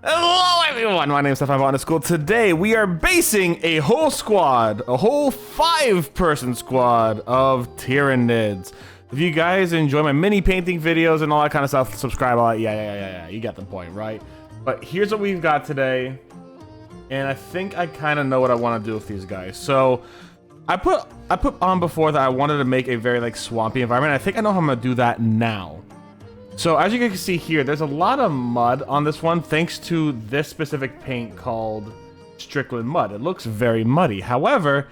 Hello everyone, my name is Stefan Botanist Cool. Today we are basing a whole squad, a whole 5-person squad of Tyranids. If you guys enjoy my mini painting videos and all that kind of stuff, subscribe, all that. Yeah, you get the point, right? But here's what we've got today, and I think I kind of know what I want to do with these guys. So I put on before that I wanted to make a very like swampy environment. I think I know how I'm gonna do that now. So as you can see here, there's a lot of mud on this one thanks to this specific paint called Strickland Mud. It looks very muddy. However,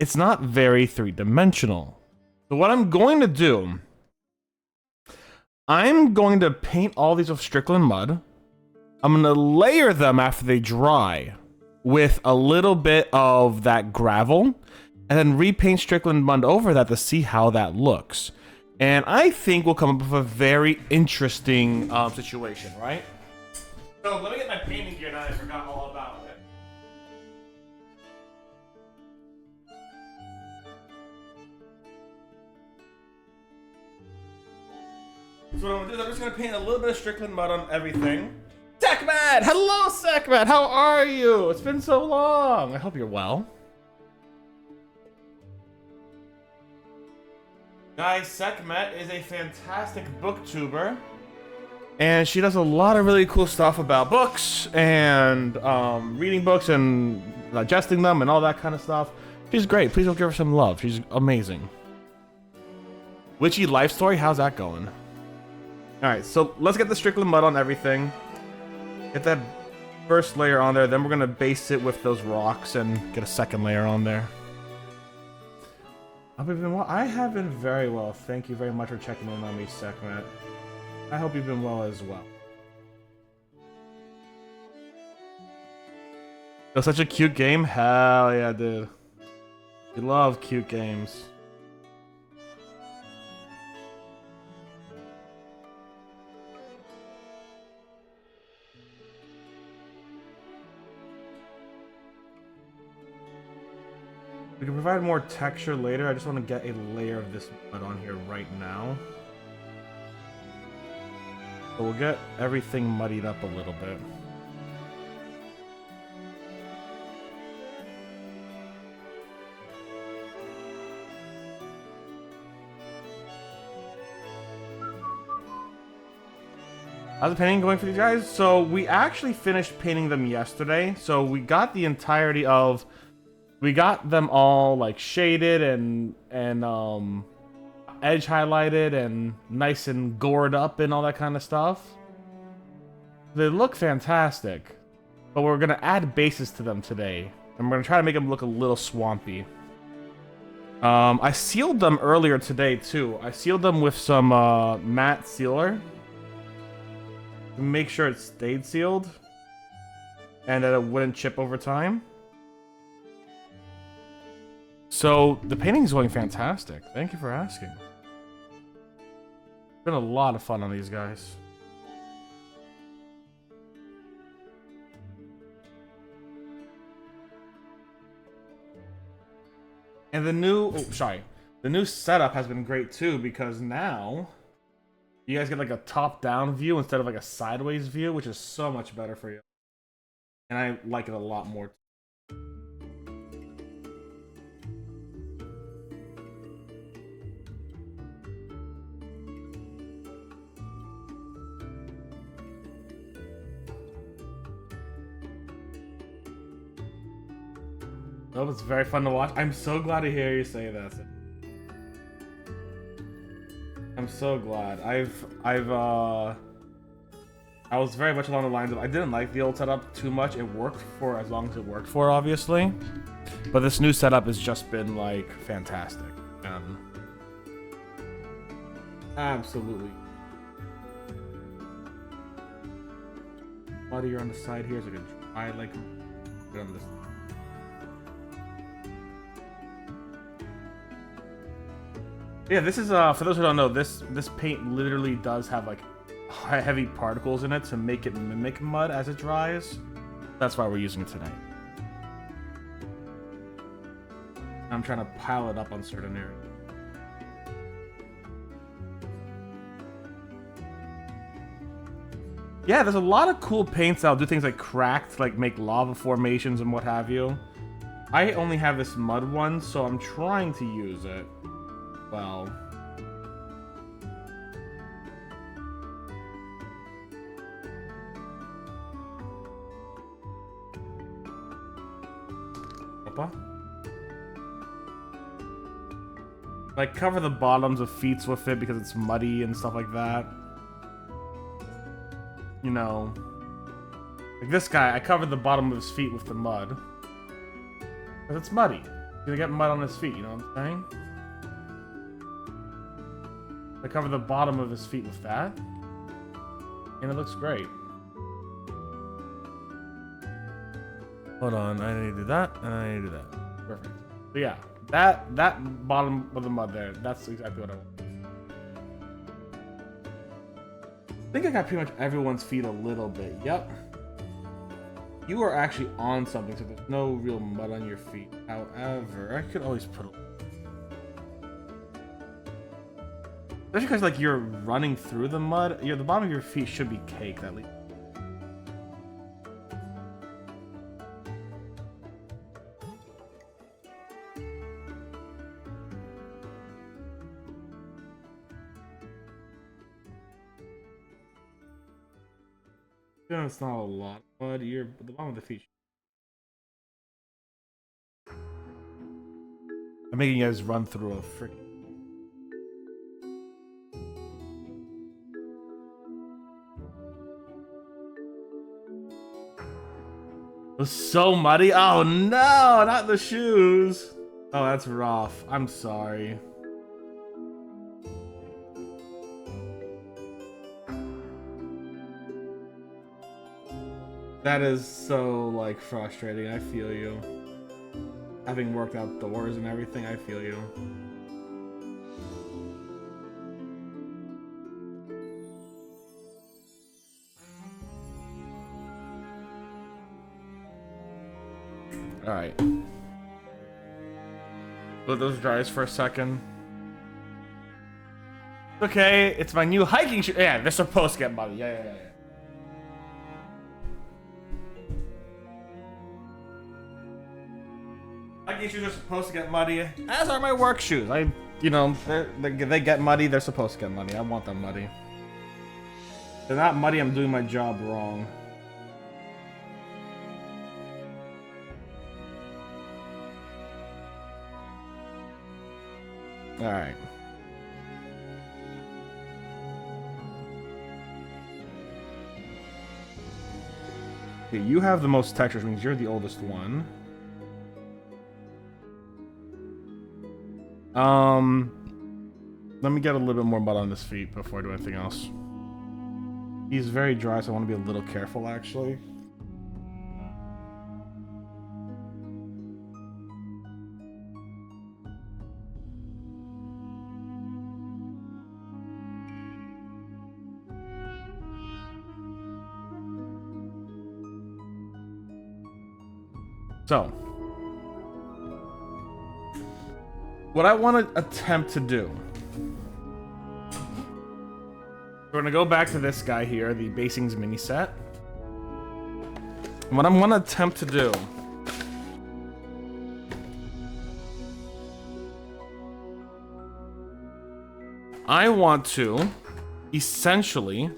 it's not very three-dimensional. So what I'm going to do, I'm going to paint all these with Strickland Mud. I'm going to layer them after they dry with a little bit of that gravel and then repaint Strickland Mud over that to see how that looks. And I think we'll come up with a very interesting situation, right? So let me get my painting gear now. I forgot all about it. So what I'm gonna do is I'm just gonna paint a little bit of Strickland Mud on everything. Sekhmet! Hello, Sekhmet! How are you? It's been so long. I hope you're well. Guys, Sekhmet is a fantastic booktuber, and she does a lot of really cool stuff about books and reading books and digesting them and all that kind of stuff. She's great. Please go give her some love. She's amazing. Witchy life story, how's that going? All right, so let's get the Strickland Mud on everything. Get that first layer on there, then we're gonna base it with those rocks and get a second layer on there. I have been very well. Thank you very much for checking in on me, Sekhmet. I hope you've been well as well. It was such a cute game? Hell yeah, dude. We love cute games. We can provide more texture later. I just want to get a layer of this mud on here right now. So we'll get everything muddied up a little bit. How's the painting going for you guys? So we actually finished painting them yesterday. So we got the entirety of... We got them all like shaded and edge highlighted and nice and gored up and all that kind of stuff. They look fantastic, but we're gonna add bases to them today, and we're gonna try to make them look a little swampy. I sealed them earlier today too. I sealed them with some matte sealer to make sure it stayed sealed and that it wouldn't chip over time. So, the painting's going fantastic. Thank you for asking. It's been a lot of fun on these guys. And the new... Oh, sorry. The new setup has been great too, because now you guys get like a top-down view instead of like a sideways view, which is so much better for you. And I like it a lot more. Oh, it's very fun to watch. I'm so glad to hear you say that. I'm so glad. I was very much along the lines of I didn't like the old setup too much. It worked for as long as it worked for, obviously. But this new setup has just been like fantastic. Absolutely. Muddier on the side here, so I can try like get on this. Yeah, this is for those who don't know, this paint literally does have like heavy particles in it to make it mimic mud as it dries. That's why we're using it tonight. I'm trying to pile it up on certain areas. Yeah, there's a lot of cool paints that'll do things like cracked, like make lava formations and what have you. I only have this mud one, so I'm trying to use it. Well. Like, cover the bottoms of feet with it because it's muddy and stuff like that. You know. Like this guy, I covered the bottom of his feet with the mud. Because it's muddy. He's gonna get mud on his feet, you know what I'm saying? I cover the bottom of his feet with that. And it looks great. Hold on, I need to do that, and I need to do that. Perfect. So yeah, that bottom of the mud there, that's exactly what I want. I think I got pretty much everyone's feet a little bit. Yep. You are actually on something, so there's no real mud on your feet. However, I could always put a... Especially because, like, you're running through the mud. The bottom of your feet should be caked, at least. It's not a lot of mud. The bottom of the feet. I'm making you guys run through a freaking... It was so muddy. Oh no, not the shoes. Oh, that's rough. I'm sorry. That is so, like, frustrating. I feel you. Having worked outdoors and everything, I feel you. Alright. Let those dry for a second. Okay, it's my new hiking shoe. Yeah, they're supposed to get muddy. Yeah. Hiking shoes are supposed to get muddy, as are my work shoes. You know, they get muddy, they're supposed to get muddy. I want them muddy. If they're not muddy, I'm doing my job wrong. Alright. Okay, you have the most texture, which means you're the oldest one. Let me get a little bit more mud on his feet before I do anything else. He's very dry, so I want to be a little careful, actually. So, what I want to attempt to do, we're going to go back to this guy here, the Basings mini set. And what I'm going to attempt to do, I want to essentially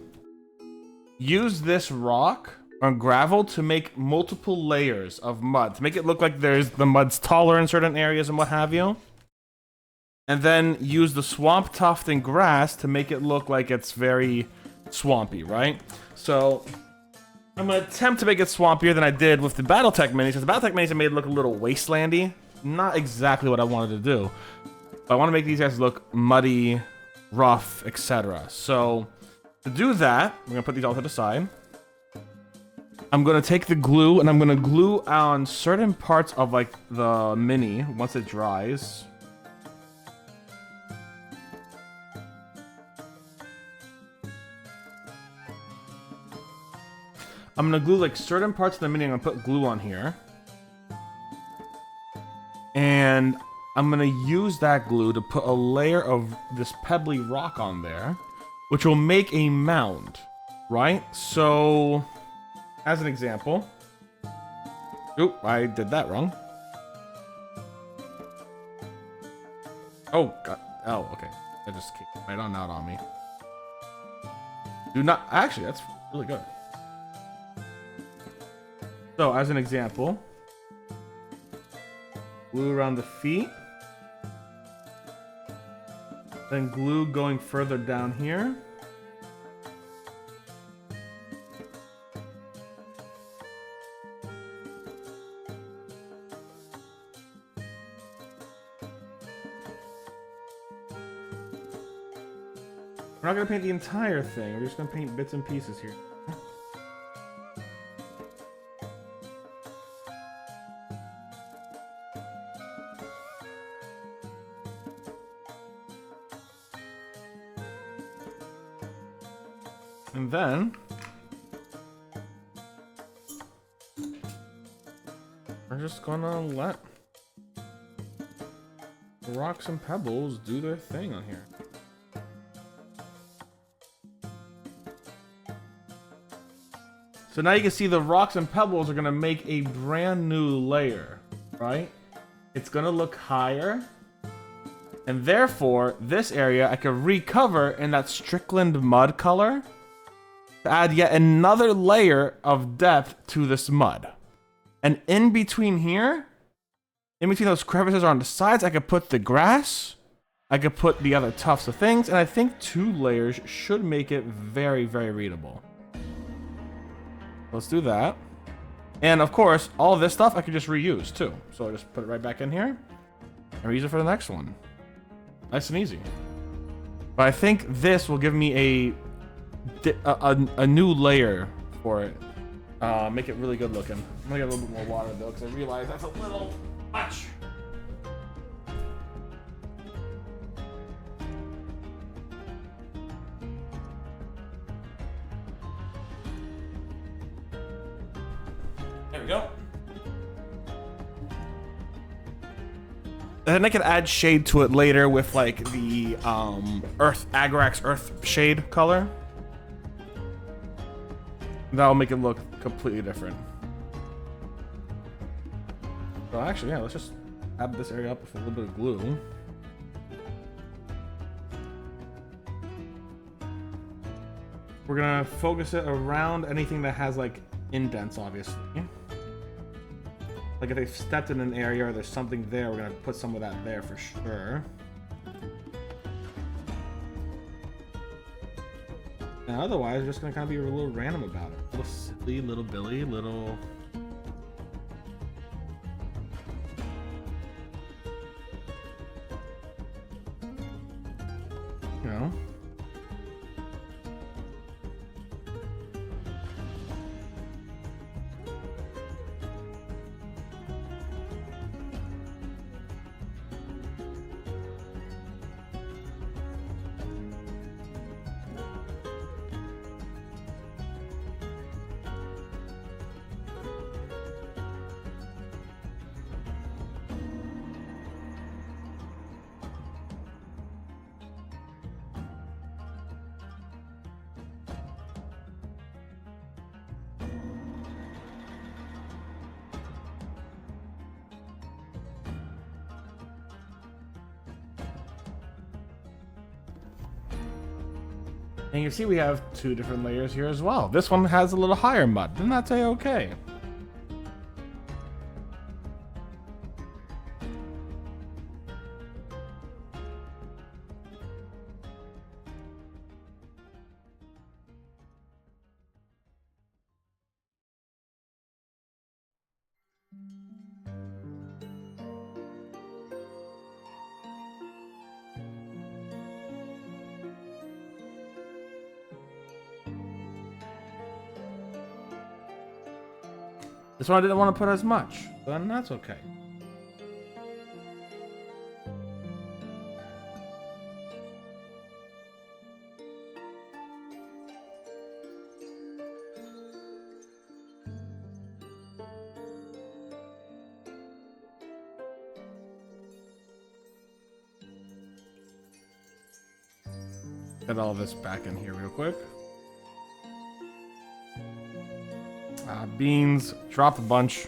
use this rock or gravel to make multiple layers of mud, to make it look like the mud's taller in certain areas and what have you. And then use the swamp tuft and grass to make it look like it's very swampy, right? So I'm going to attempt to make it swampier than I did with the Battletech minis, because the Battletech minis I made it look a little wastelandy. Not exactly what I wanted to do. But I want to make these guys look muddy, rough, etc. So to do that, we're going to put these all to the side. I'm going to take the glue, and I'm going to glue on certain parts of, like, the mini once it dries. I'm going to glue, like, certain parts of the mini. I'm going to put glue on here. And I'm going to use that glue to put a layer of this pebbly rock on there, which will make a mound. right? So, as an example, oop, I did that wrong. Oh, God. Oh, okay. That just came right on out on me. Do not, actually, that's really good. So, as an example, glue around the feet. Then glue going further down here. We're not gonna paint the entire thing. We're just gonna paint bits and pieces here. And then we're just gonna let the rocks and pebbles do their thing on here. So now you can see the rocks and pebbles are gonna make a brand new layer, right? It's gonna look higher, and therefore this area I can recover in that Strickland mud color to add yet another layer of depth to this mud. And in between here, in between those crevices on the sides, I could put the grass, I could put the other tufts of things, and I think 2 layers should make it very, very readable. Let's do that. And of course, all of this stuff I could just reuse too. So I just put it right back in here and reuse it for the next one. Nice and easy. But I think this will give me a new layer for it. Make it really good looking. I'm gonna get a little bit more water though, because I realize that's a little much. There we go. And then I can add shade to it later with like the Agarax Earth shade color. That'll make it look completely different. So actually, yeah, let's just add this area up with a little bit of glue. We're gonna focus it around anything that has like indents, obviously. Like if they've stepped in an area or there's something there, we're gonna put some of that there for sure. And otherwise, we're just gonna kind of be a little random about it. A little silly, little Billy, little... You know? And you see we have 2 different layers here as well. This one has a little higher mud. Didn't that say okay? This one I didn't want to put as much, but then that's okay. Get all this back in here real quick. Beans. Dropped a bunch.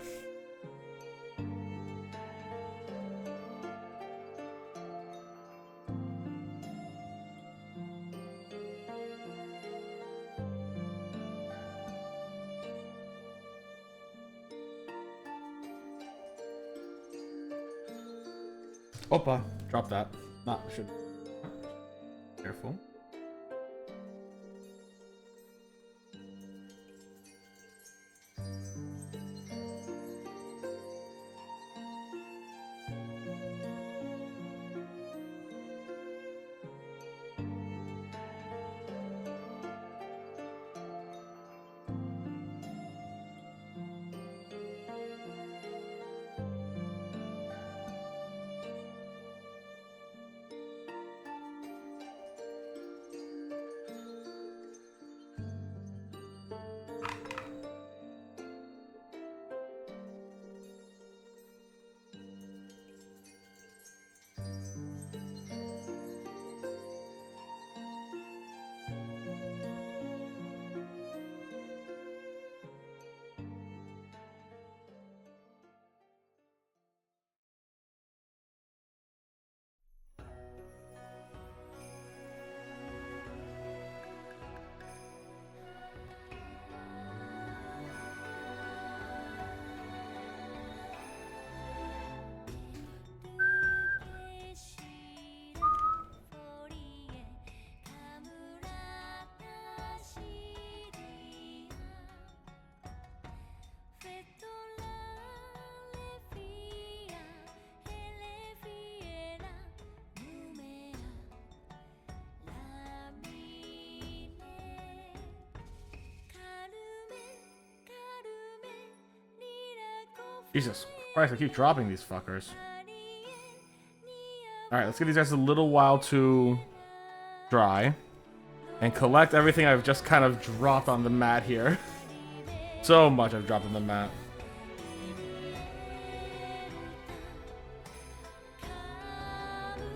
Opa, drop that. Not should. Careful. Jesus Christ, I keep dropping these fuckers. Alright, let's give these guys a little while to dry. And collect everything I've just kind of dropped on the mat here. So much I've dropped on the mat.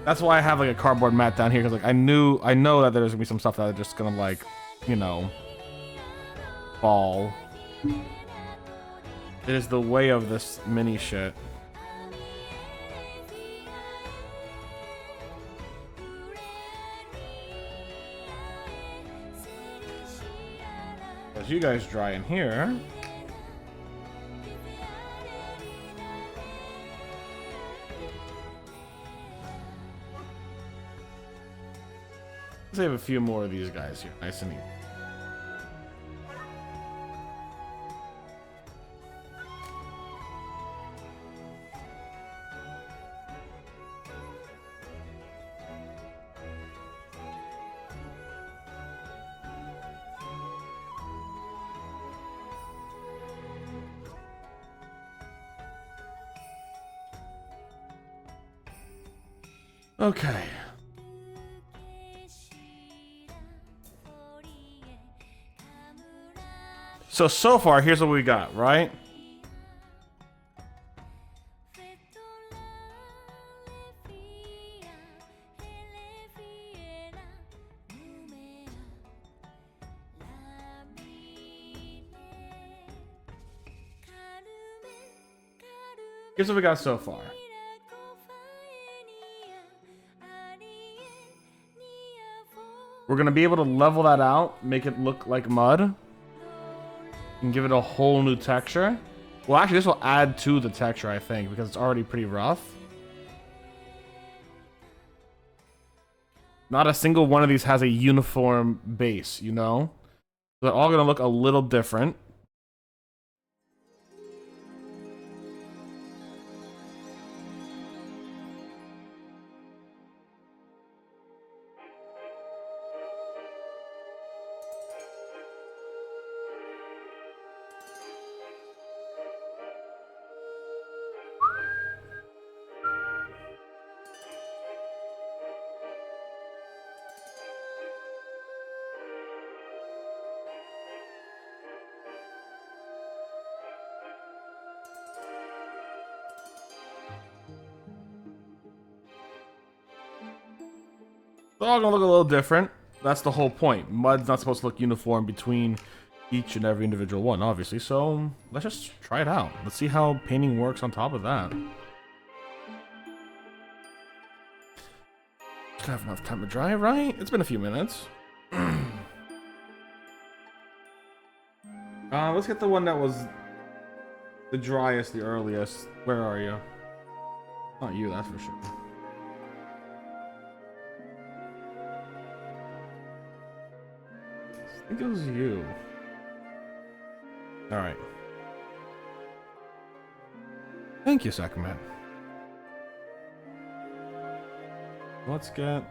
That's why I have like a cardboard mat down here, because like I know that there's gonna be some stuff that are just gonna like, you know, fall. It is the way of this mini shit. As you guys dry in here. Let's save a few more of these guys here. Nice and easy. Okay. So far, here's what we got, right? Here's what we got so far. We're gonna be able to level that out, make it look like mud, and give it a whole new texture. Well, actually, this will add to the texture, I think, because it's already pretty rough. Not a single one of these has a uniform base, you know? They're all gonna look a little different. They're all gonna look a little different. That's the whole point. Mud's not supposed to look uniform between each and every individual one, obviously. So let's just try it out. Let's see how painting works on top of that. Should have enough time to dry, right? It's been a few minutes. Let's get the one that was the driest, the earliest. Where are you? Not you, that's for sure. I think it was you. Alright. Thank you, Sacrament. Let's get...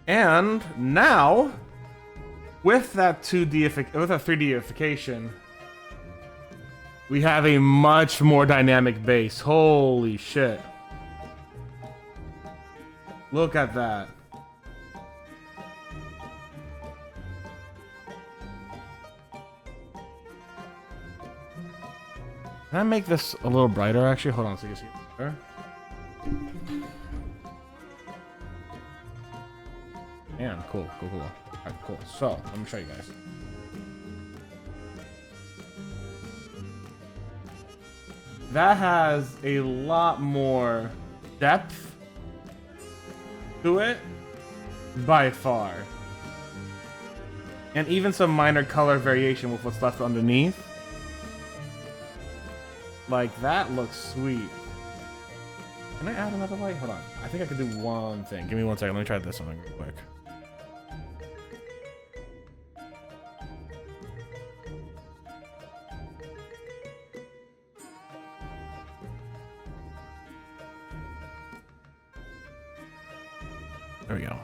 And now, with that 3Dification, we have a much more dynamic base. Holy shit. Look at that. Can I make this a little brighter, actually? Hold on so you can see it better. And cool. Alright, cool. So, let me show you guys. That has a lot more depth to it, by far. And even some minor color variation with what's left underneath. Like, that looks sweet. Can I add another light? Hold on. I think I could do one thing. Give me 1 second. Let me try this one real quick. There we go.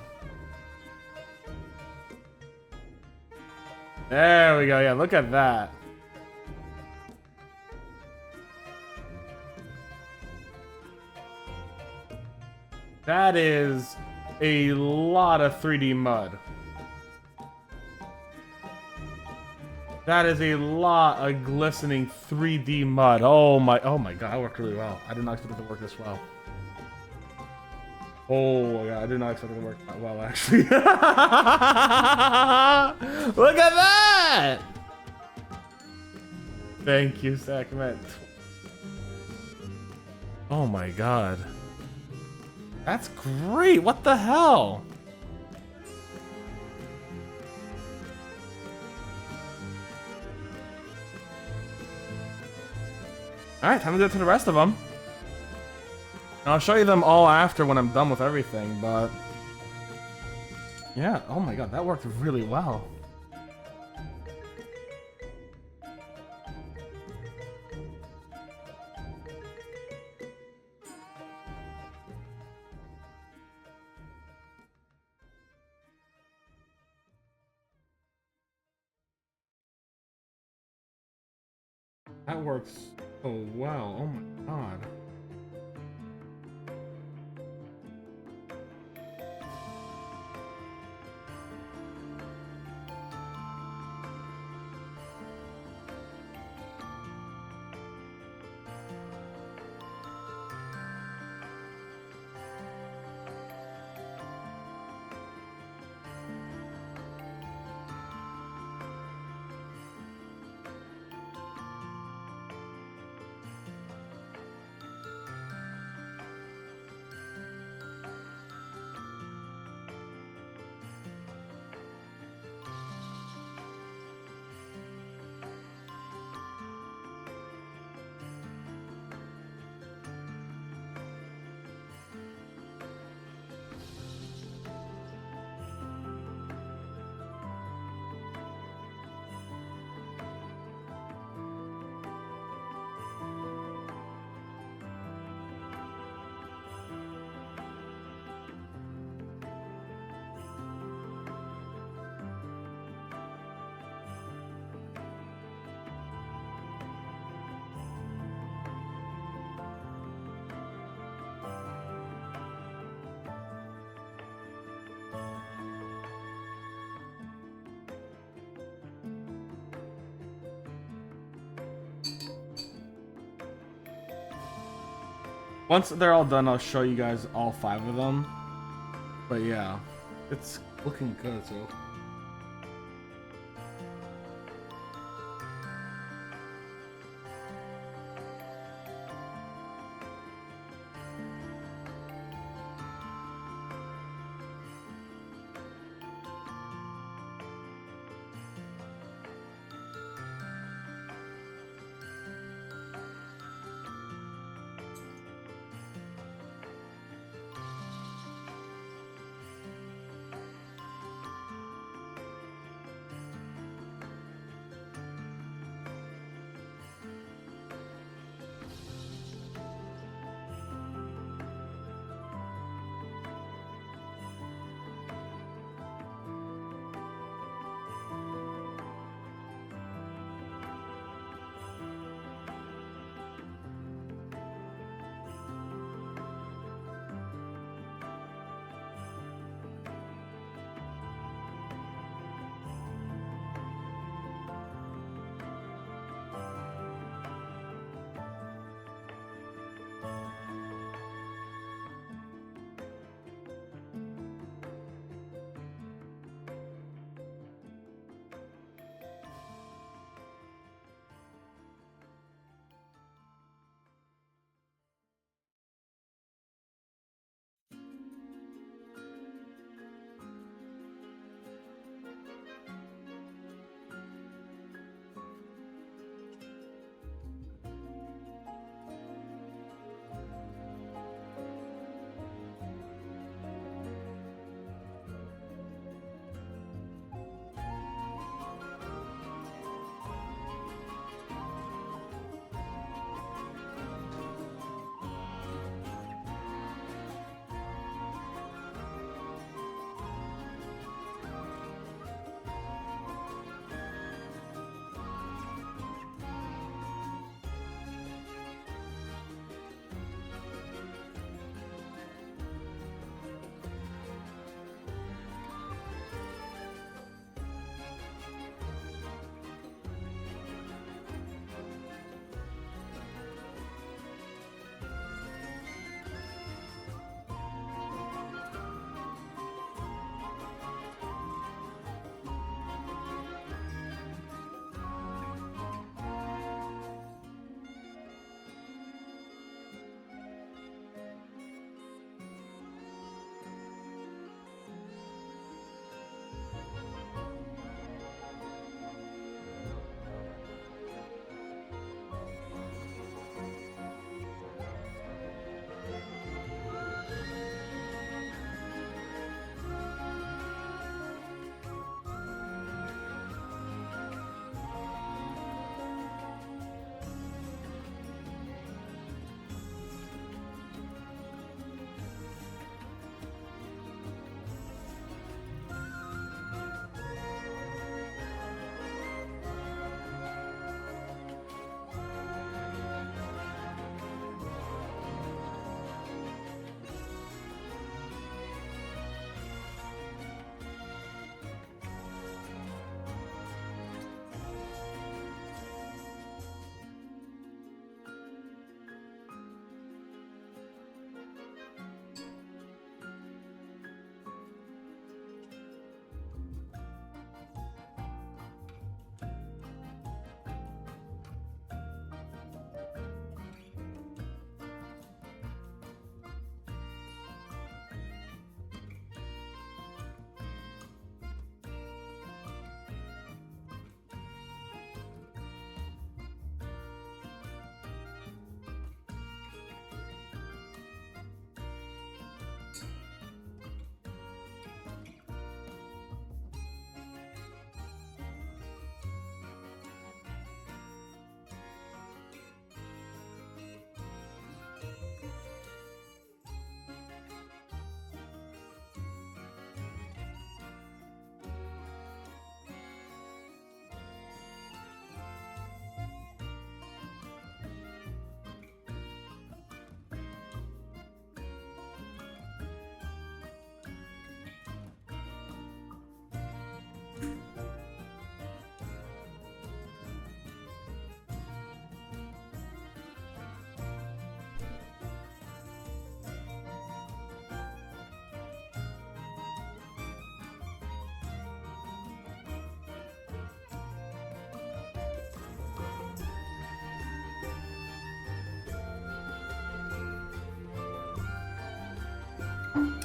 There we go. Yeah, look at that. That is a lot of 3D mud. That is a lot of glistening 3D mud. Oh my god, that worked really well. I did not expect it to work this well. Oh my god, I did not expect it to work that well, actually. Look at that! Thank you, Sacrament. Oh my god. That's great! What the hell? Alright, time to do it to the rest of them. I'll show you them all after when I'm done with everything, but... yeah, oh my god, that worked really well. That works so well. Oh my god. Once they're all done, I'll show you guys all 5 of them. But yeah, it's looking good, so.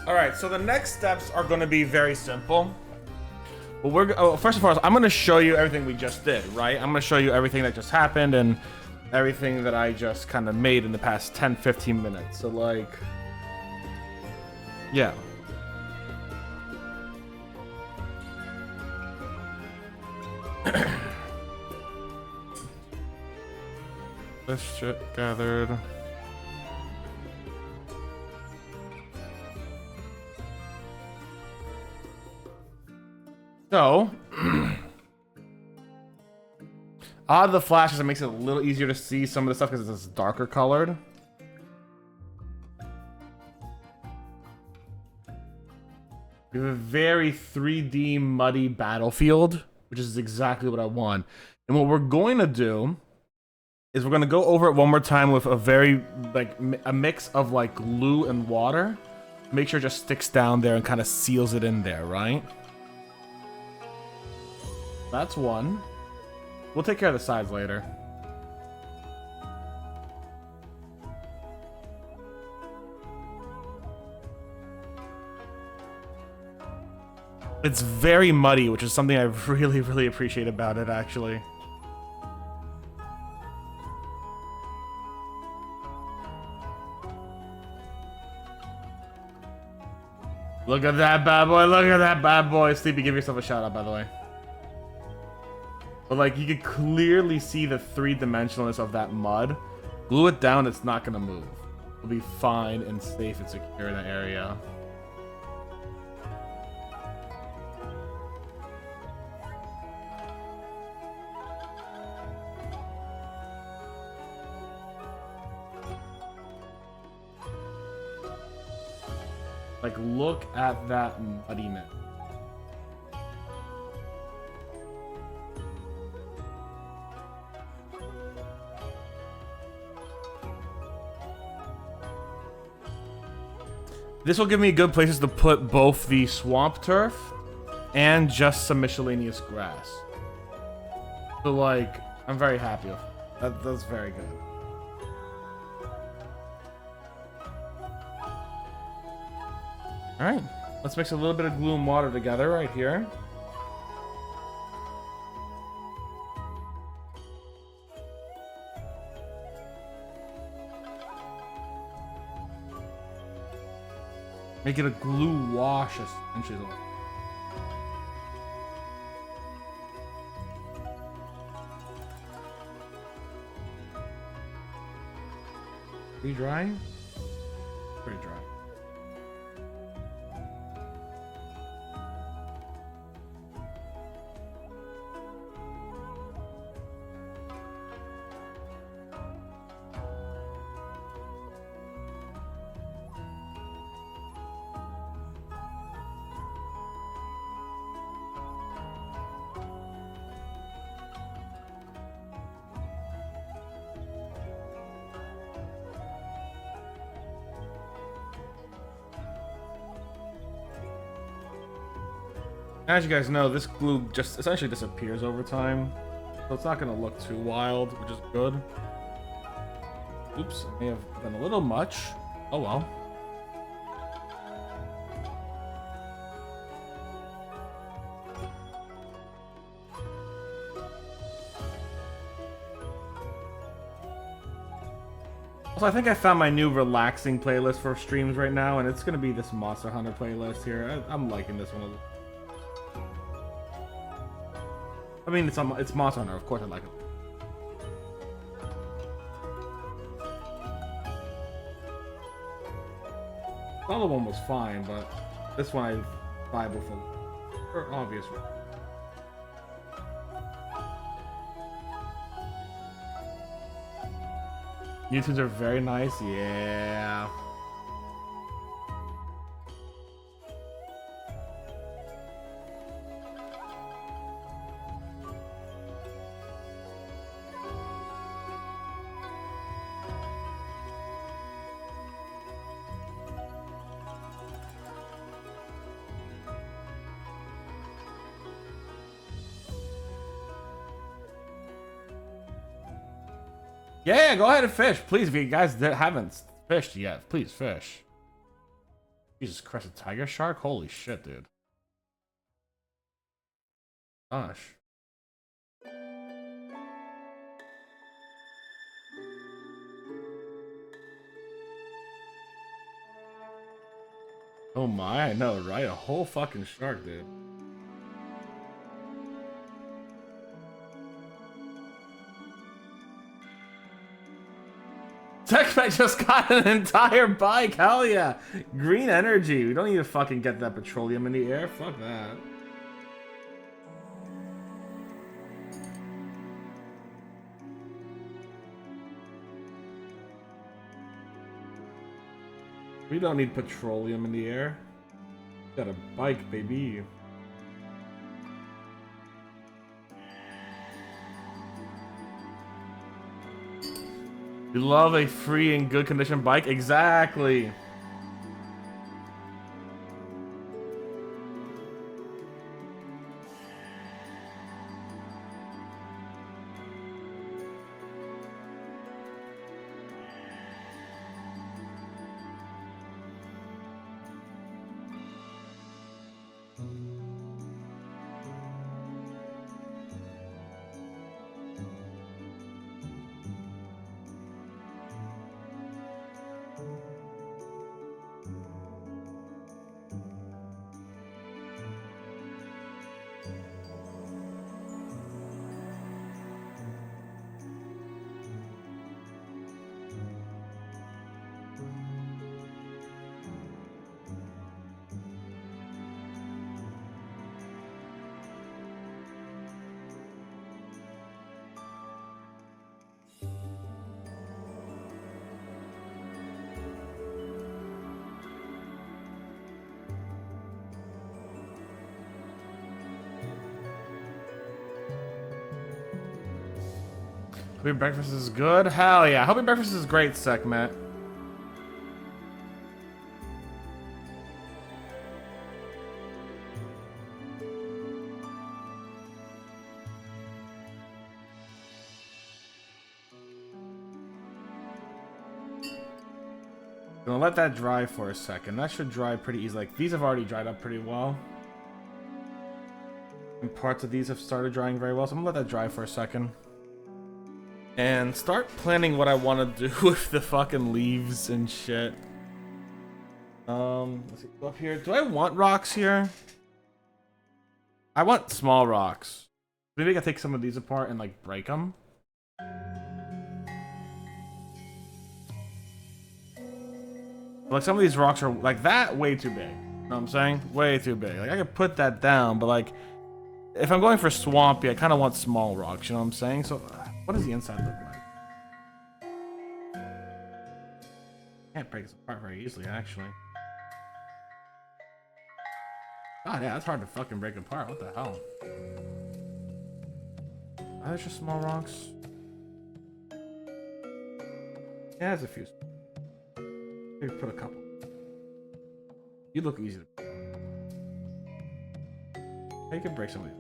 All right, so the next steps are going to be very simple. Well, first and foremost, I'm going to show you everything we just did, right? I'm going to show you everything that just happened and everything that I just kind of made in the past 10, 15 minutes. So, like, yeah. This shit gathered. So, out of the flashes, it makes it a little easier to see some of the stuff because it's darker colored. We have a very 3D muddy battlefield, which is exactly what I want. And what we're going to do is we're going to go over it one more time with a very, like, a mix of, like, glue and water. Make sure it just sticks down there and kind of seals it in there, right? That's one. We'll take care of the sides later. It's very muddy, which is something I really, really appreciate about it, actually. Look at that bad boy, look at that bad boy. Sleepy, give yourself a shout out, by the way. But, like, you can clearly see the three-dimensionalness of that mud. Glue it down, it's not gonna move. It'll be fine and safe and secure in that area. Like, look at that muddiness. This will give me good places to put both the swamp turf and just some miscellaneous grass. So, like, I'm very happy with that. That's very good. Alright, let's mix a little bit of glue and water together right here. Make it a glue wash, essentially. Pretty dry? Pretty dry. As you guys know, this glue just essentially disappears over time, so it's not going to look too wild, which is good. Oops, I may have done a little much. Oh well. Also, I think I found my new relaxing playlist for streams right now, and it's going to be this Monster Hunter playlist here. I'm liking this one. I mean, it's Monster Hunter, of course I like it. The other one was fine, but this one I vibe with for obvious reasons. New tunes are very nice, yeah. Yeah, go ahead and fish, please. If you guys haven't fished yet, please fish. Jesus Christ, a tiger shark? Holy shit, dude. Gosh. Oh my, I know, right? A whole fucking shark, dude. TechMate just got an entire bike, hell yeah! Green energy, we don't need to fucking get that petroleum in the air, fuck that. We don't need petroleum in the air. We got a bike, baby. We love a free and good condition bike. Exactly. Hope your breakfast is good. Hell yeah. Hope your breakfast is great, Sekhmet. Gonna let that dry for a second. That should dry pretty easy. Like, these have already dried up pretty well. And parts of these have started drying very well. So I'm gonna let that dry for a second. And start planning what I want to do with the fucking leaves and shit. Let's see, go up here. Do I want rocks here? I want small rocks. Maybe I can take some of these apart and like break them. Like some of these rocks are like that way too big. You know what I'm saying? Way too big. Like I could put that down, but like if I'm going for swampy, I kind of want small rocks. You know what I'm saying? So what does the inside look like? Can't break this apart very easily, actually. God, yeah, that's hard to fucking break apart. What the hell? Are there just small rocks? Yeah, there's a few. Maybe put a couple. You look easy to. You can break some of these.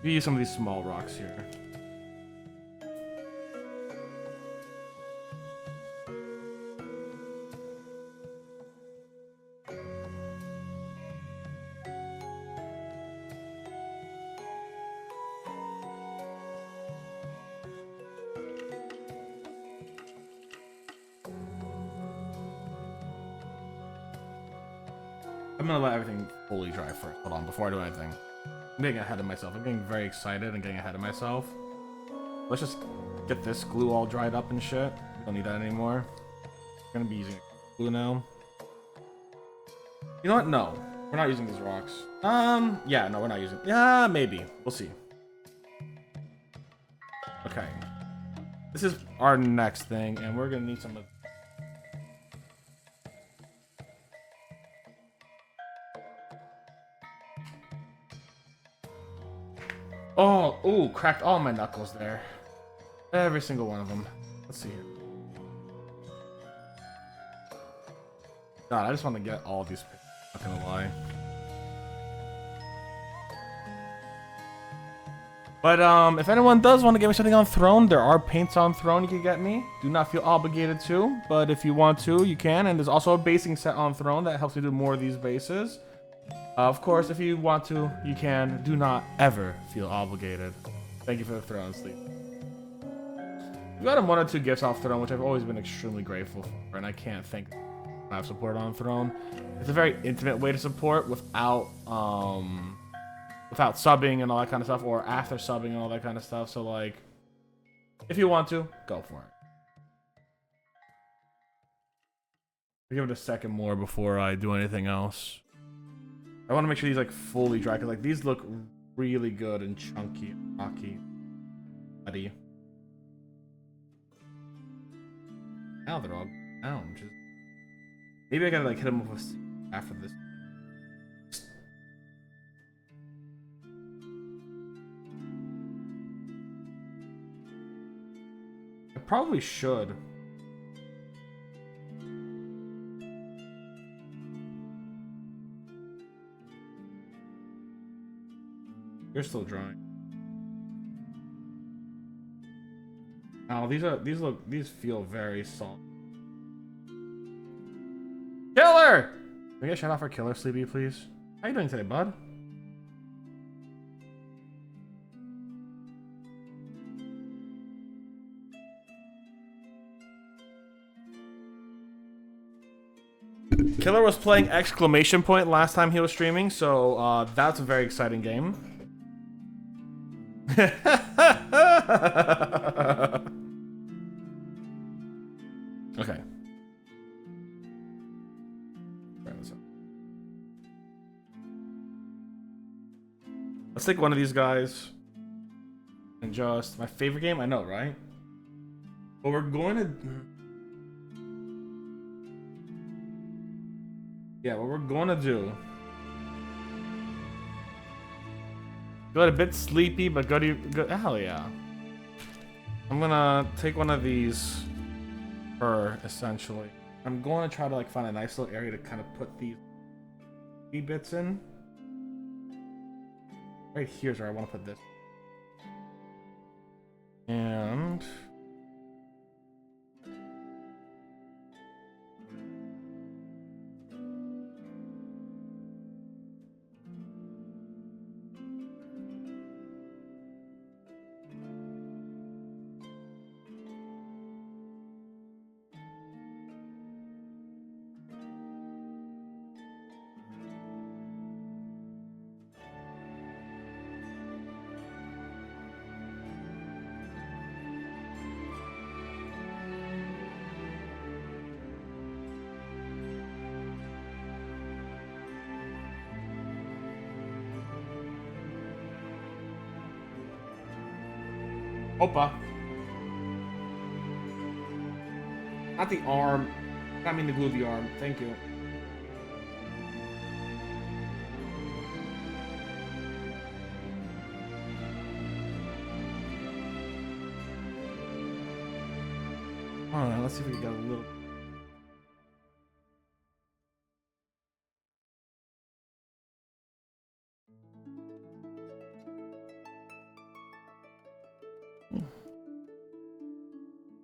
You use some of these small rocks here. I'm gonna let everything fully dry first. Hold on, before I do anything. I'm getting ahead of myself. I'm getting very excited and getting ahead of myself. Let's just get this glue all dried up and shit. We don't need that anymore. We're gonna be using glue now. You know what? No. We're not using these rocks. Yeah, no, we're not using. Yeah, maybe. We'll see. Okay. This is our next thing, and we're gonna need some of. Oh, ooh, cracked all my knuckles there. Every single one of them. Let's see here. God, I just want to get all of these. Not gonna lie. But if anyone does want to get me something on Throne, there are paints on Throne you can get me. Do not feel obligated to, but if you want to, you can. And there's also a basing set on Throne that helps you do more of these bases. Of course, if you want to, you can. Do not ever feel obligated. Thank you for the Throne, Sleep. We got him 1 or 2 gifts off Throne, which I've always been extremely grateful for, and I can't thank I've supported on Throne. It's a very intimate way to support without subbing and all that kind of stuff, or after subbing and all that kind of stuff. So like, if you want to, go for it. I'll give it a second more before I do anything else. I want to make sure these like fully dry, because like these look really good and chunky, rocky, muddy. Now they're all down. Just maybe I gotta like hit them with after this. I probably should. You're still drying. Oh, these feel very soft. Killer! Can we get a shout out for Killer, Sleepy, please? How you doing today, bud? Killer was playing exclamation point last time he was streaming, so that's a very exciting game. Okay. Let's take one of these guys and just my favorite game. I know, right? But we're going to. Yeah, what we're going to do. Got a bit sleepy, but good. Hell yeah. I'm gonna take one of these essentially. I'm going to try to like find a nice little area to kind of put these bits in. Right here's where I want to put this. And Opa. Not the arm. I mean to glue the arm. Thank you. Alright, let's see if we can get a little.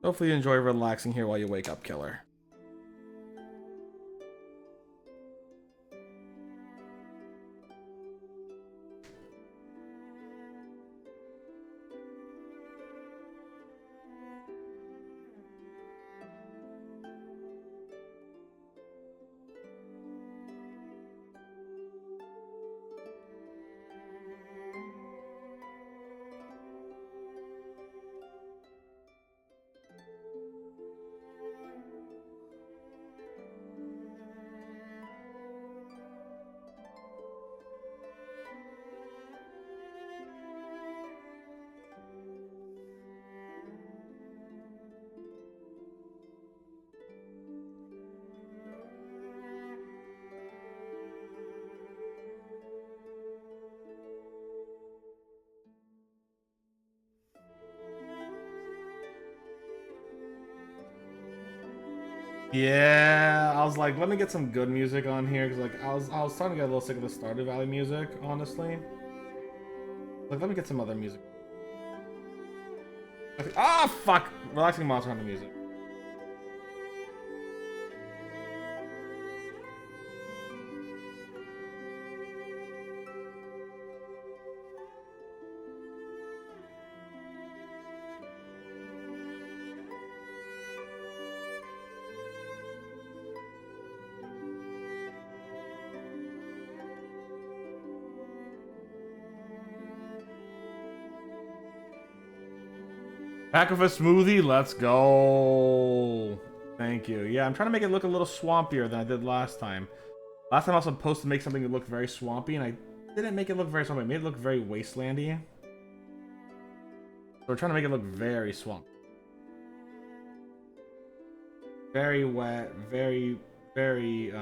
Hopefully you enjoy relaxing here while you wake up, Killer. Yeah, I was like, let me get some good music on here, because like I was starting to get a little sick of the Stardew Valley music, honestly. Like, let me get some other music. Ah, fuck! Relaxing Monster Hunter music. Pack of a smoothie, let's go. Thank you. Yeah, I'm trying to make it look a little swampier than I did last time. Last time I was supposed to make something that looked very swampy, and I didn't make it look very swampy. I made it look very wastelandy. So we're trying to make it look very swampy. Very wet, very, very,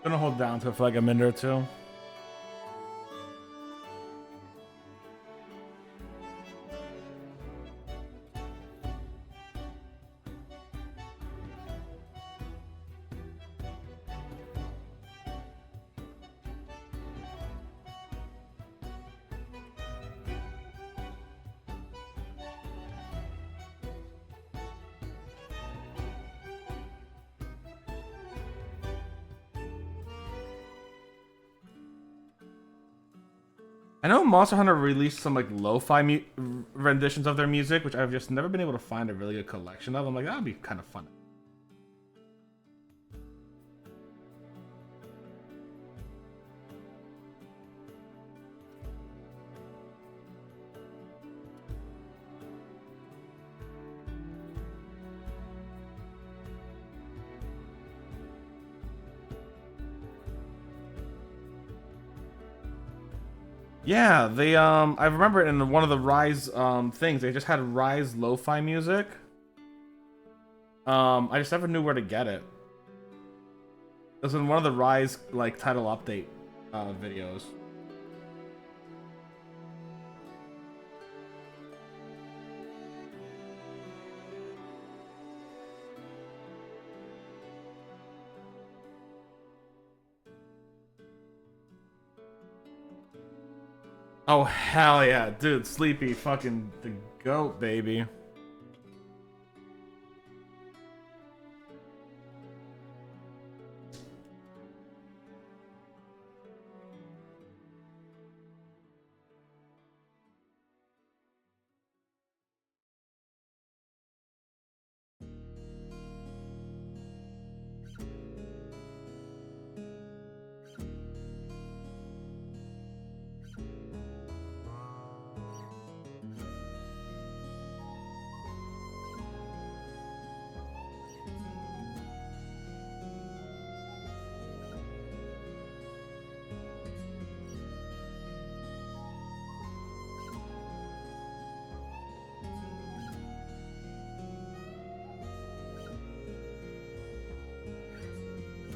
gonna hold down to it for like a minute or two. I know Monster Hunter released some like lo-fi renditions of their music, which I've just never been able to find a really good collection of. I'm like, that'd be kind of fun. Yeah, they I remember in one of the Rise things, they just had Rise lo-fi music. I just never knew where to get it. It was in one of the Rise like title update videos. Oh hell yeah, dude, Sleepy, fucking the goat, baby.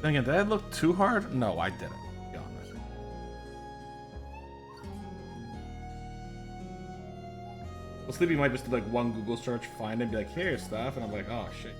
Then again, did I look too hard? No, I didn't. To be honest. Well, Sleepy might just do like one Google search, find it, and be like, here's stuff, and I'm like, oh shit.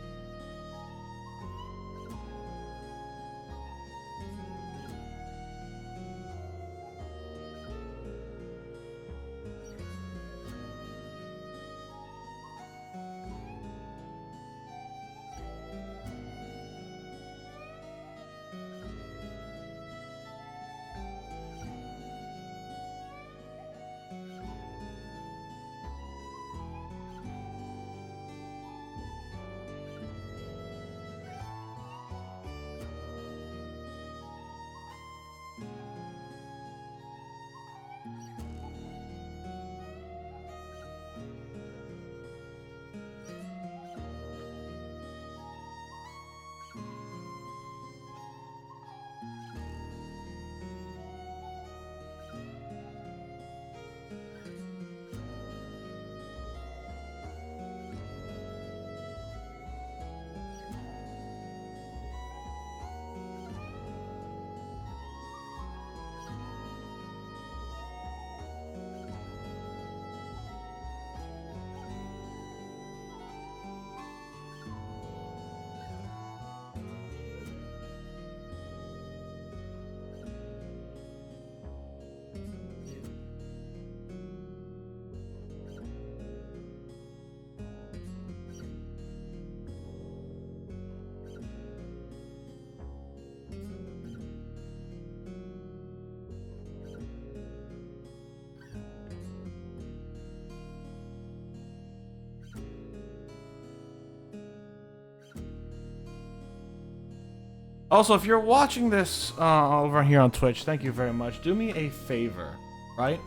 Also, if you're watching this over here on Twitch, thank you very much. Do me a favor, right?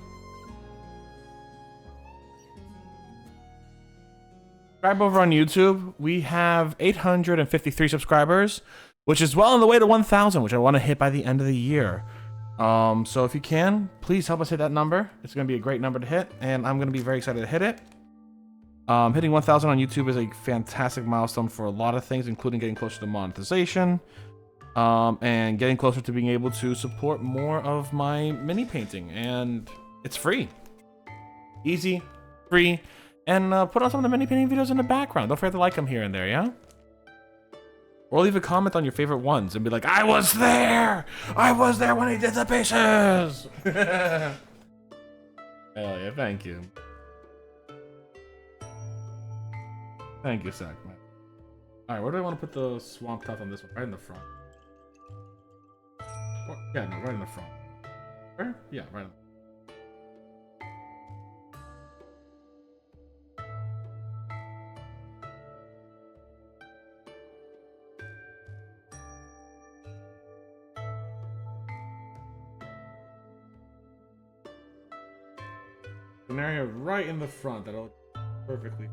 Subscribe over on YouTube. We have 853 subscribers, which is well on the way to 1,000, which I want to hit by the end of the year. So if you can, please help us hit that number. It's going to be a great number to hit, and I'm going to be very excited to hit it. Hitting 1,000 on YouTube is a fantastic milestone for a lot of things, including getting closer to monetization, and getting closer to being able to support more of my mini painting. And it's free, easy, free, and put on some of the mini painting videos in the background. Don't forget to like them here and there, yeah? Or leave a comment on your favorite ones and be like, I was there! I was there when he did the pieces! Hell yeah, thank you. Thank you, Sack, man. Alright, where do I want to put the swamp tuff on this one? Right in the front. Yeah, no, right in the front. Where? Yeah, right in the front. An area right in the front that'll perfectly.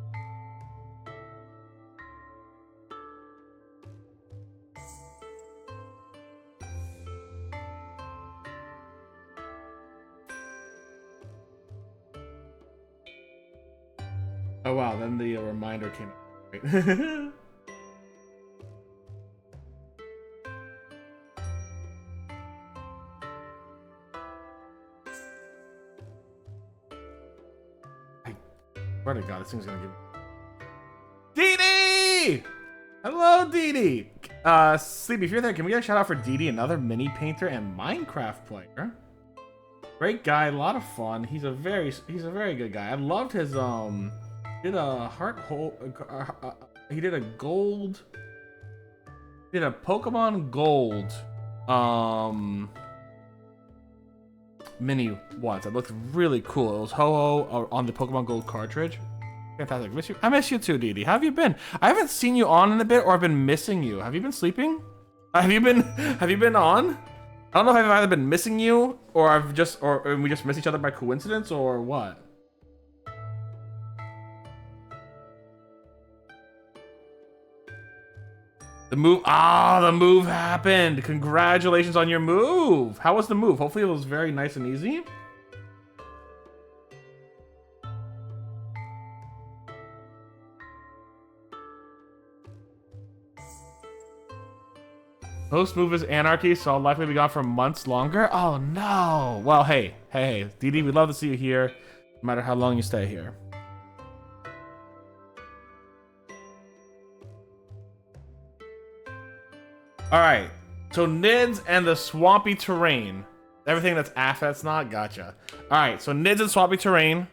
Oh wow, then the reminder came out. I swear to God, this thing's gonna give me. Dee Dee! Hello, Dee Dee! Sleepy, if you're there, can we get a shout out for Dee Dee, another mini painter and Minecraft player? Great guy, a lot of fun. He's a very good guy. I loved his did a heart hole. He did a gold. Did a Pokemon Gold mini once. It looked really cool. It was Ho-Oh on the Pokemon Gold cartridge. Fantastic. I miss you too, Dee Dee. How have you been? I haven't seen you on in a bit, or I've been missing you. Have you been sleeping? Have you been on? I don't know if I've either been missing you, or we just miss each other by coincidence, or what. The move happened. Congratulations on your move. How was the move? Hopefully it was very nice and easy. Post move is anarchy, so I'll likely be gone for months longer. Oh no. Well, hey, Dee Dee, we'd love to see you here, no matter how long you stay here. Alright, so Nids and the swampy terrain. Everything that's not, gotcha. Alright, so Nids and swampy terrain.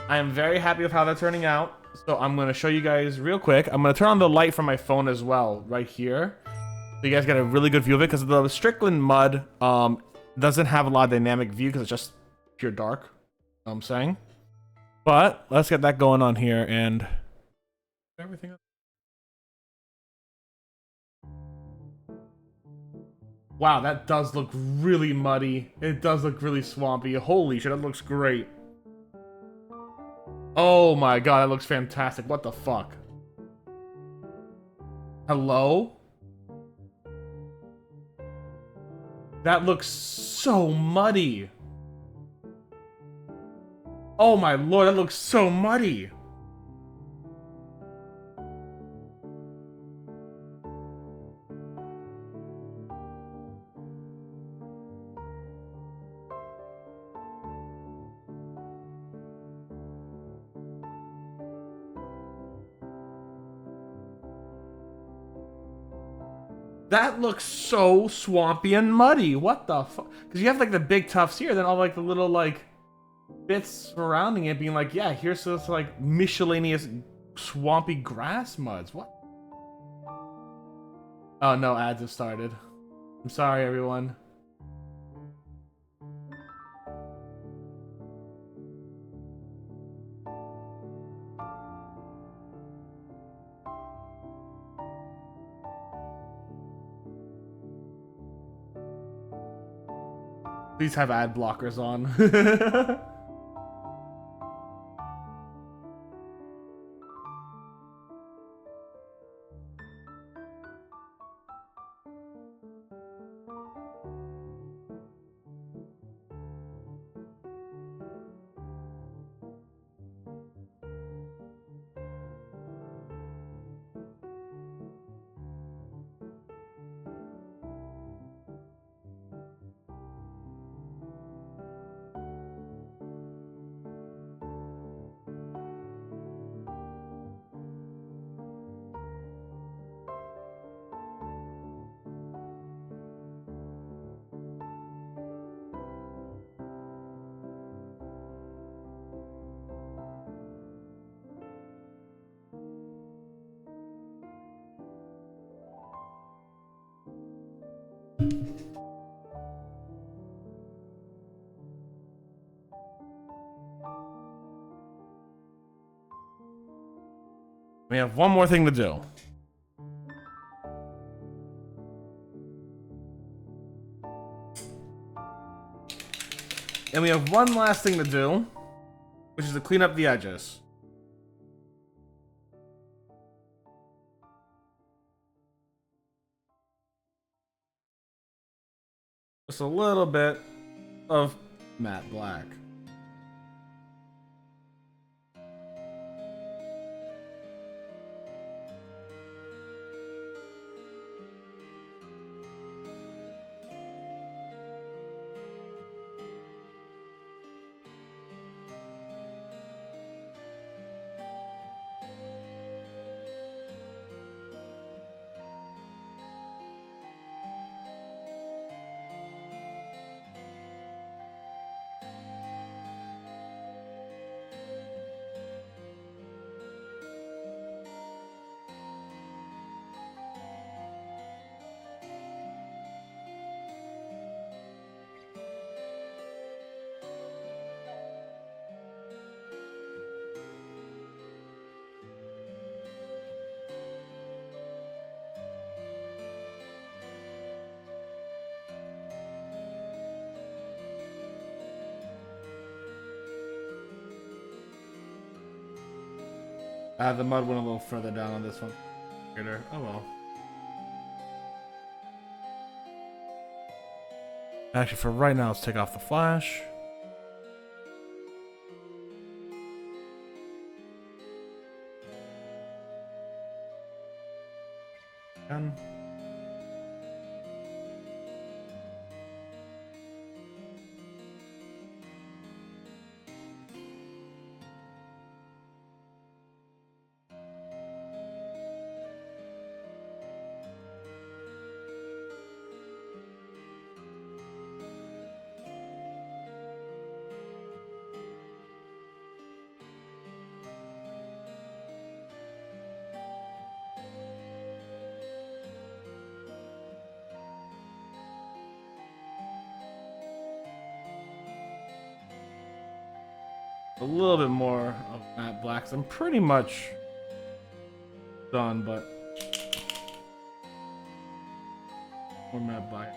I am very happy with how that's turning out. So I'm going to show you guys real quick. I'm going to turn on the light from my phone as well, right here. So you guys get a really good view of it, because the Strickland mud doesn't have a lot of dynamic view, because it's just pure dark. You know what I'm saying? But let's get that going on here and everything up. Wow, that does look really muddy. It does look really swampy. Holy shit, that looks great. Oh my god, that looks fantastic. What the fuck? Hello? That looks so muddy. Oh my lord, that looks so muddy. That looks so swampy and muddy. What the fuck? Because you have like the big tufts here, then all like the little like bits surrounding it being like, yeah, here's this like miscellaneous swampy grass muds. What? Oh no, ads have started. I'm sorry, everyone. Please have ad blockers on. We have one more thing to do. And we have one last thing to do, which is to clean up the edges. Just a little bit of matte black. The mud went a little further down on this one. Oh well. Actually, for right now, let's take off the flash. Done. A little bit more of matte blacks. I'm pretty much done, but more matte black.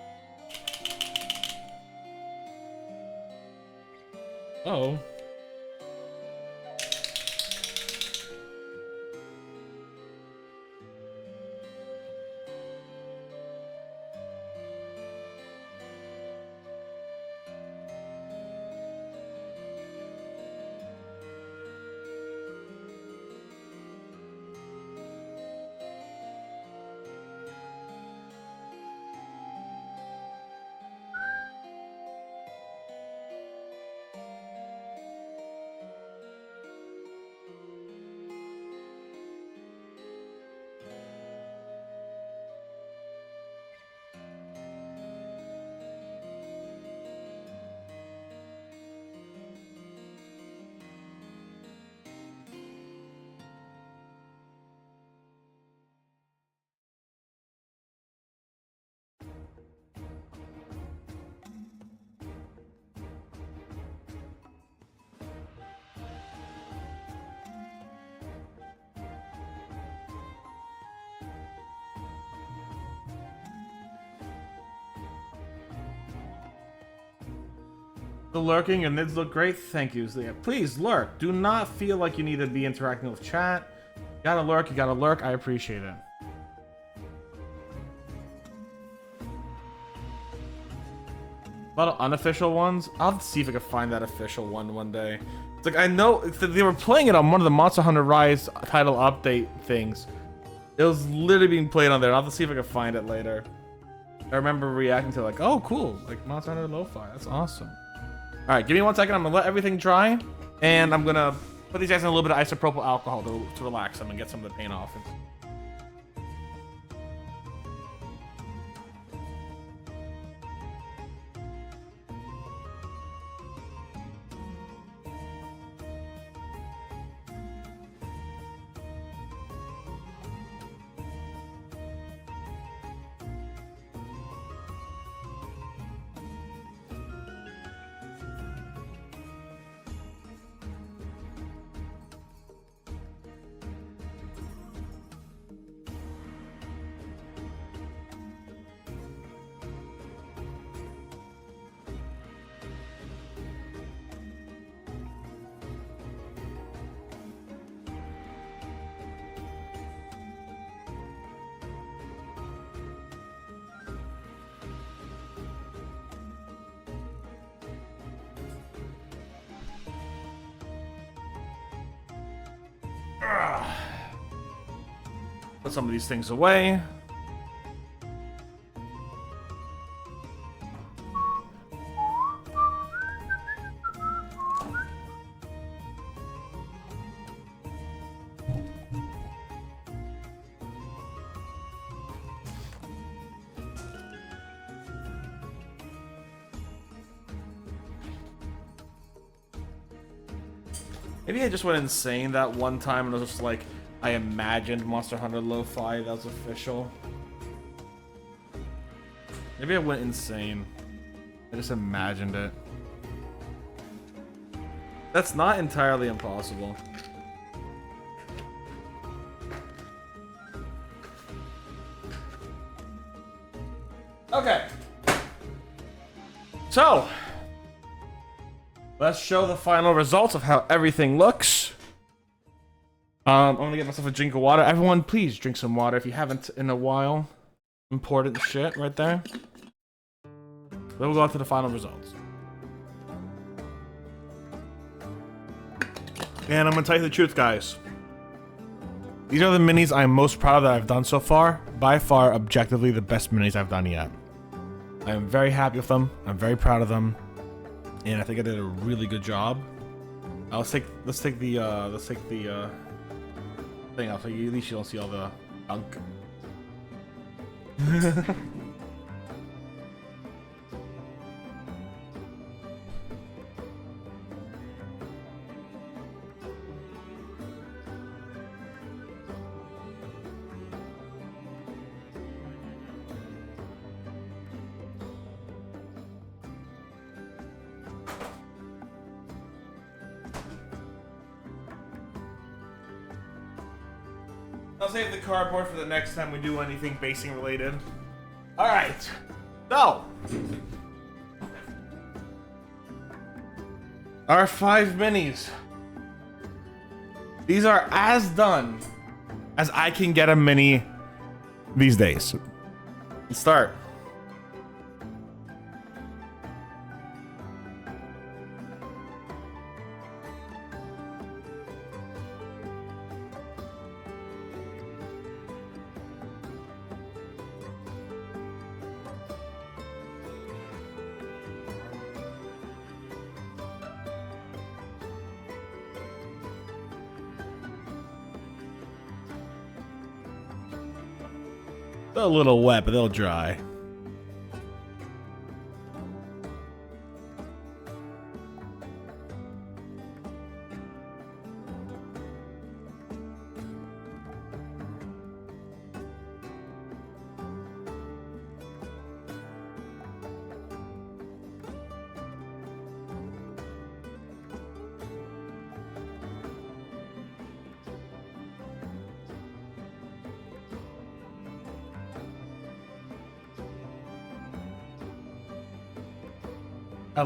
Oh. The lurking, your nids look great. Thank you. So, yeah, please lurk. Do not feel like you need to be interacting with chat. You gotta lurk, you gotta lurk. I appreciate it. A lot of unofficial ones. I'll have to see if I can find that official one day. It's like, I know they were playing it on one of the Monster Hunter Rise title update things. It was literally being played on there. I'll have to see if I can find it later. I remember reacting to it like, oh, cool. Like, Monster Hunter Lo-Fi. That's awesome. All right, give me 1 second. I'm going to let everything dry. And I'm going to put these guys in a little bit of isopropyl alcohol to relax them and get some of the paint off. Put some of these things away. Maybe I just went insane that one time and I was just like, I imagined Monster Hunter Lo-Fi that was official. Maybe I went insane. I just imagined it. That's not entirely impossible. Okay. So, let's show the final results of how everything looks. I'm gonna get myself a drink of water. Everyone, please drink some water if you haven't in a while. Important shit right there. Then we'll go on to the final results. And I'm gonna tell you the truth, guys. These are the minis I'm most proud of that I've done so far. By far, objectively, the best minis I've done yet. I am very happy with them. I'm very proud of them. And I think I did a really good job. Let's take the thing off, so at least you don't see all the gunk. I'll save the cardboard for the next time we do anything basing related. Alright. So. Our 5 minis. These are as done as I can get a mini these days. Let's start. They're a little wet, but they'll dry. I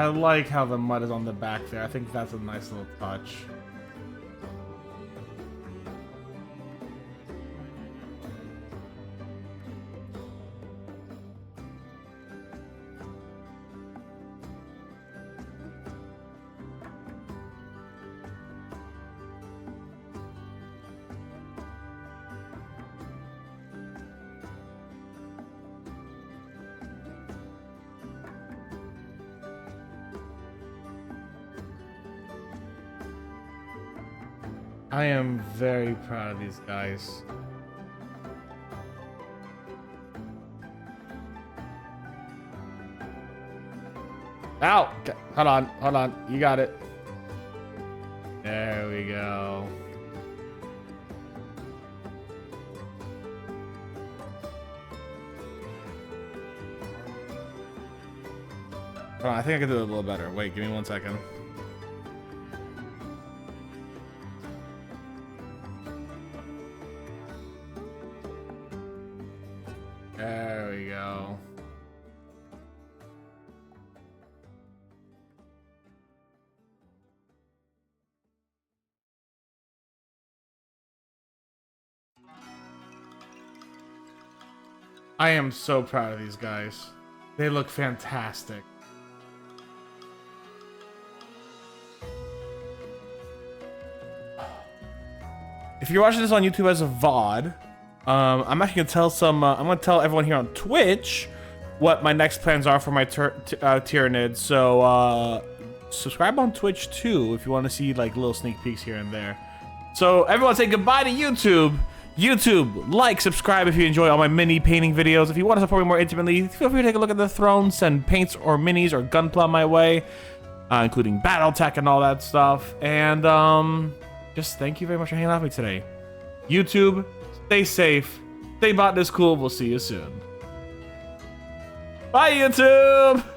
like how the mud is on the back there. I think that's a nice little touch. I am very proud of these guys. Ow! Hold on. You got it. There we go. Hold on, I think I can do it a little better. Wait, give me 1 second. There we go. I am so proud of these guys. They look fantastic. If you're watching this on YouTube as a VOD, I'm actually gonna tell I'm gonna tell everyone here on Twitch what my next plans are for my Tyranid. So subscribe on Twitch too if you want to see like little sneak peeks here and there. So everyone say goodbye to YouTube. YouTube, like, subscribe if you enjoy all my mini painting videos. If you want to support me more intimately, feel free to take a look at the throne, send paints or minis or gunpla my way, including battle tech and all that stuff. And just thank you very much for hanging out with me today. YouTube, stay safe, stay Botanist Cool. We'll see you soon. Bye, YouTube!